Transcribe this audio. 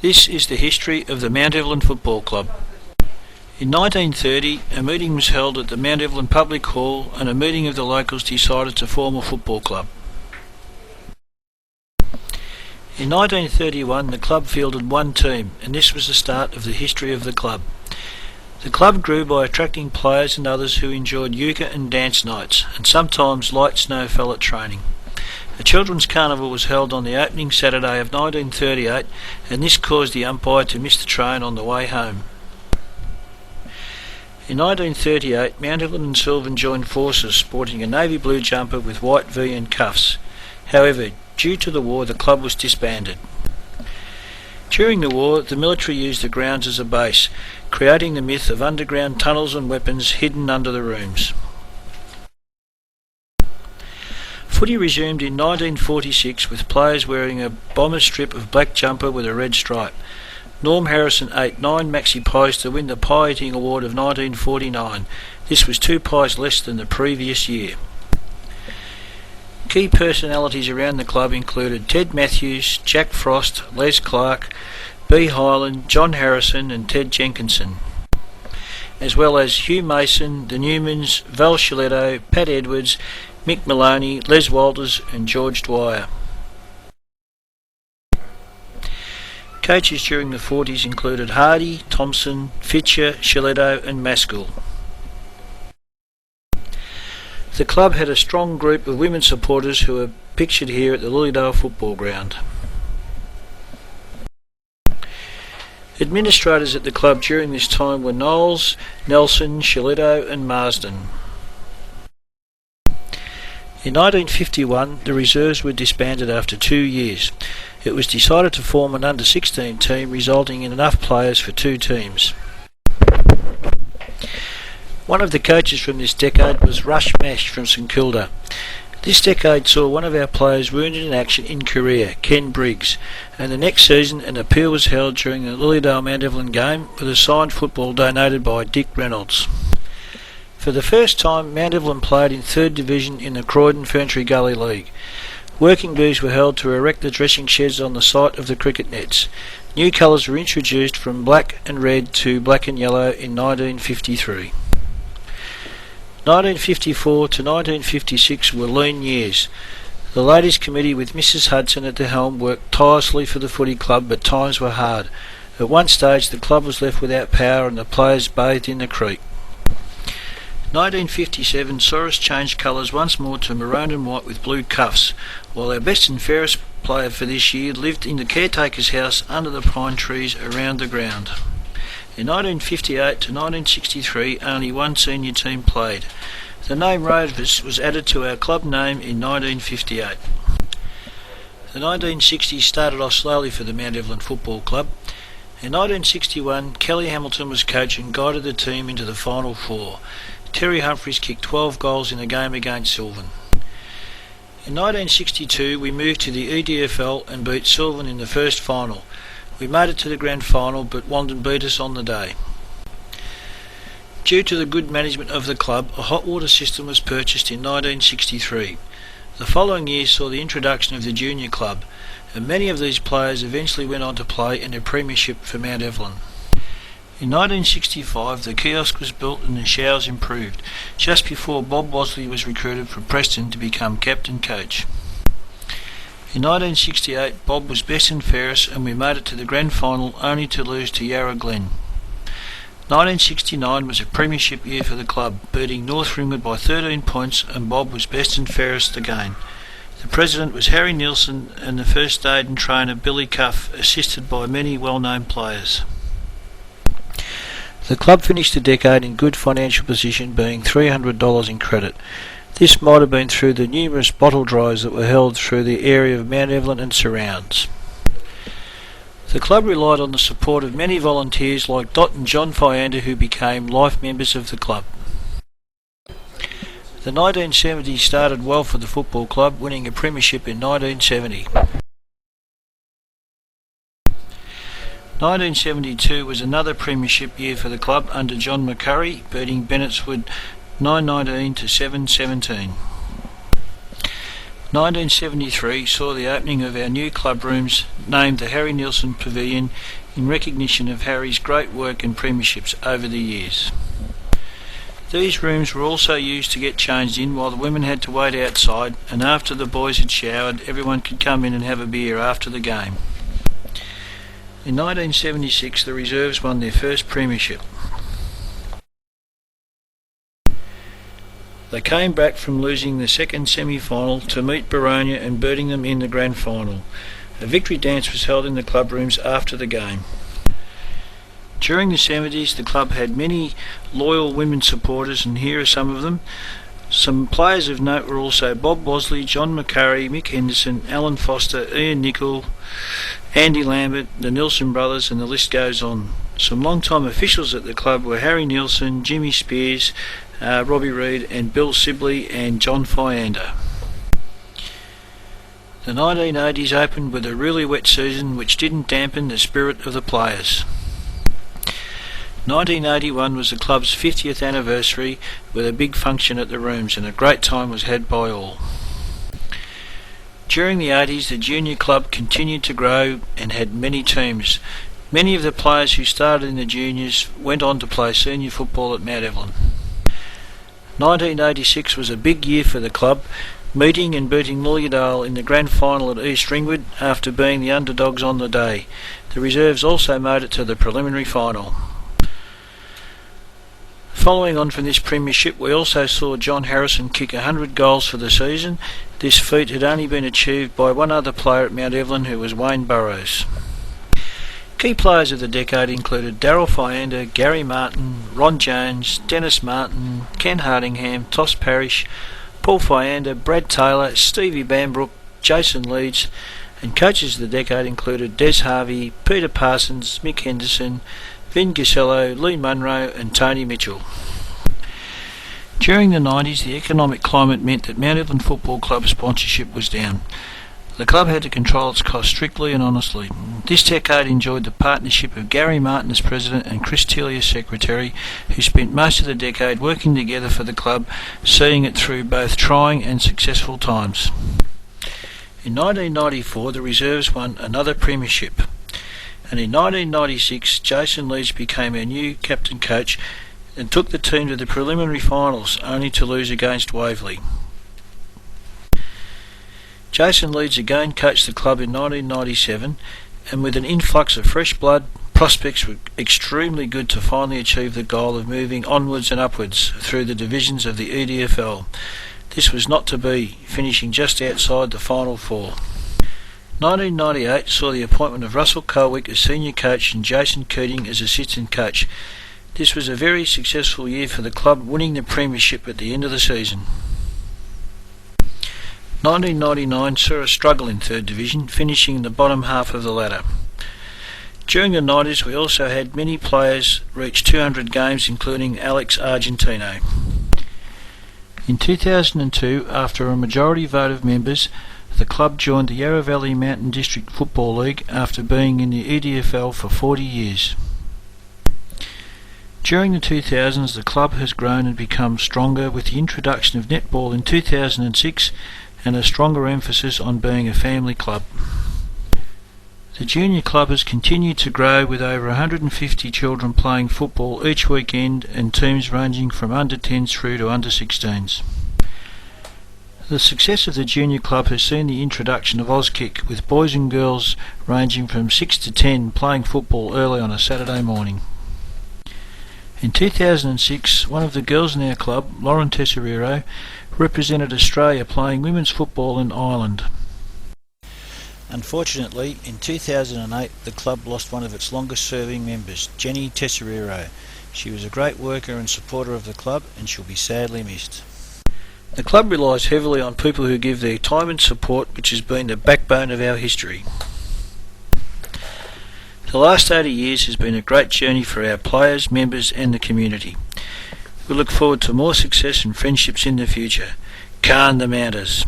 This is the history of the Mount Evelyn Football Club. In 1930, a meeting was held at the Mount Evelyn Public Hall and a meeting of the locals decided to form a football club. In 1931, the club fielded one team, and this was the start of the history of the club. The club grew by attracting players and others who enjoyed euchre and dance nights, and sometimes light snow fell at training. A children's carnival was held on the opening Saturday of 1938, and this caused the umpire to miss the train on the way home. In 1938, Mount Evelyn and Sylvan joined forces, sporting a navy blue jumper with white V and cuffs. However, due to the war, the club was disbanded. During the war, the military used the grounds as a base, creating the myth of underground tunnels and weapons hidden under the rooms. Footy resumed in 1946 with players wearing a bomber strip of black jumper with a red stripe. Norm Harrison ate 9 maxi pies to win the Pie Eating Award of 1949. This was 2 pies less than the previous year. Key personalities around the club included Ted Matthews, Jack Frost, Les Clark, B. Hyland, John Harrison and Ted Jenkinson, as well as Hugh Mason, the Newmans, Val Sciletto, Pat Edwards, Mick Maloney, Les Walters and George Dwyer. Coaches during the 40s included Hardy, Thompson, Fitcher, Sciletto and Maskell. The club had a strong group of women supporters who are pictured here at the Lilydale Football Ground. Administrators at the club during this time were Knowles, Nelson, Sciletto and Marsden. In 1951, the reserves were disbanded after 2 years. It was decided to form an under-16 team, resulting in enough players for 2 teams. One of the coaches from this decade was Rush Mash from St Kilda. This decade saw one of our players wounded in action in Korea, Ken Briggs, and the next season an appeal was held during the Lilydale Mount Evelyn game with a signed football donated by Dick Reynolds. For the first time, Mount Evelyn played in 3rd Division in the Croydon Ferntree Gully League. Working bees were held to erect the dressing sheds on the site of the cricket nets. New colours were introduced from black and red to black and yellow in 1953. 1954 to 1956 were lean years. The ladies' committee with Mrs Hudson at the helm worked tirelessly for the footy club, but times were hard. At one stage the club was left without power and the players bathed in the creek. 1957 saw us change colours once more to maroon and white with blue cuffs, while our best and fairest player for this year lived in the caretaker's house under the pine trees around the ground. In 1958 to 1963 only one senior team played. The name Rovers was added to our club name in 1958. The 1960s started off slowly for the Mount Evelyn Football Club. In 1961 Kelly Hamilton was coach and guided the team into the Final Four. Terry Humphries kicked 12 goals in a game against Sylvan. In 1962 we moved to the EDFL and beat Sylvan in the first final. We made it to the grand final, but Wandon beat us on the day. Due to the good management of the club, a hot water system was purchased in 1963. The following year saw the introduction of the junior club, and many of these players eventually went on to play in a premiership for Mount Evelyn. In 1965 the kiosk was built and the showers improved, just before Bob Bosley was recruited from Preston to become captain coach. In 1968 Bob was best and fairest and we made it to the grand final only to lose to Yarra Glen. 1969 was a premiership year for the club, beating North Ringwood by 13 points and Bob was best and fairest again. The president was Harry Nielsen and the first aid and trainer Billy Cuff, assisted by many well-known players. The club finished the decade in good financial position, being $300 in credit. This might have been through the numerous bottle drives that were held through the area of Mount Evelyn and surrounds. The club relied on the support of many volunteers like Dot and John Fiander, who became life members of the club. The 1970s started well for the football club, winning a premiership in 1970. 1972 was another premiership year for the club under John McCurry, beating Bennettswood 9-19 to 7-17. 1973 saw the opening of our new club rooms named the Harry Nielsen Pavilion in recognition of Harry's great work and premierships over the years. These rooms were also used to get changed in while the women had to wait outside, and after the boys had showered, everyone could come in and have a beer after the game. In 1976 the reserves won their first premiership. They came back from losing the second semi-final to meet Baronia and beating them in the grand final. A victory dance was held in the club rooms after the game. During the 70s the club had many loyal women supporters, and here are some of them. Some players of note were also Bob Bosley, John McCurry, Mick Henderson, Alan Foster, Ian Nicol, Andy Lambert, the Nielsen brothers, and the list goes on. Some long-time officials at the club were Harry Nielsen, Jimmy Spears, Robbie Reed and Bill Sibley and John Fiander. The 1980s opened with a really wet season which didn't dampen the spirit of the players. 1981 was the club's 50th anniversary with a big function at the rooms, and a great time was had by all. During the 80s the junior club continued to grow and had many teams. Many of the players who started in the juniors went on to play senior football at Mount Evelyn. 1986 was a big year for the club, meeting and beating Lilydale in the grand final at East Ringwood after being the underdogs on the day. The reserves also made it to the preliminary final. Following on from this premiership, we also saw John Harrison kick 100 goals for the season. This feat had only been achieved by one other player at Mount Evelyn, who was Wayne Burrows. Key players of the decade included Darryl Fiander, Gary Martin, Ron Jones, Dennis Martin, Ken Hardingham, Toss Parrish, Paul Fiander, Brad Taylor, Stevie Bambrook, Jason Leeds, and coaches of the decade included Des Harvey, Peter Parsons, Mick Henderson, Vin Gisello, Lee Munro and Tony Mitchell. During the 90s the economic climate meant that Mount Evelyn Football Club sponsorship was down. The club had to control its costs strictly and honestly. This decade enjoyed the partnership of Gary Martin as president and Chris Tilley as secretary, who spent most of the decade working together for the club, seeing it through both trying and successful times. In 1994 the reserves won another premiership, and in 1996 Jason Leeds became our new captain coach and took the team to the preliminary finals, only to lose against Waverley. Jason Leeds again coached the club in 1997, and with an influx of fresh blood, prospects were extremely good to finally achieve the goal of moving onwards and upwards through the divisions of the EDFL. This was not to be, finishing just outside the final four. 1998 saw the appointment of Russell Colwick as senior coach and Jason Keating as assistant coach. This was a very successful year for the club, winning the premiership at the end of the season. 1999 saw a struggle in third division, finishing in the bottom half of the ladder. During the 90s we also had many players reach 200 games, including Alex Argentino. In 2002, after a majority vote of members, the club joined the Yarra Valley Mountain District Football League after being in the EDFL for 40 years. During the 2000s the club has grown and become stronger with the introduction of netball in 2006 and a stronger emphasis on being a family club. The junior club has continued to grow with over 150 children playing football each weekend and teams ranging from under 10s through to under 16s. The success of the junior club has seen the introduction of Auskick, with boys and girls ranging from 6 to 10 playing football early on a Saturday morning. In 2006, one of the girls in our club, Lauren Tesoriero, represented Australia playing women's football in Ireland. Unfortunately, in 2008 the club lost one of its longest serving members, Jenny Tesoriero. She was a great worker and supporter of the club and she'll be sadly missed. The club relies heavily on people who give their time and support, which has been the backbone of our history. The last 80 years has been a great journey for our players, members and the community. We look forward to more success and friendships in the future. Khan the Mounters.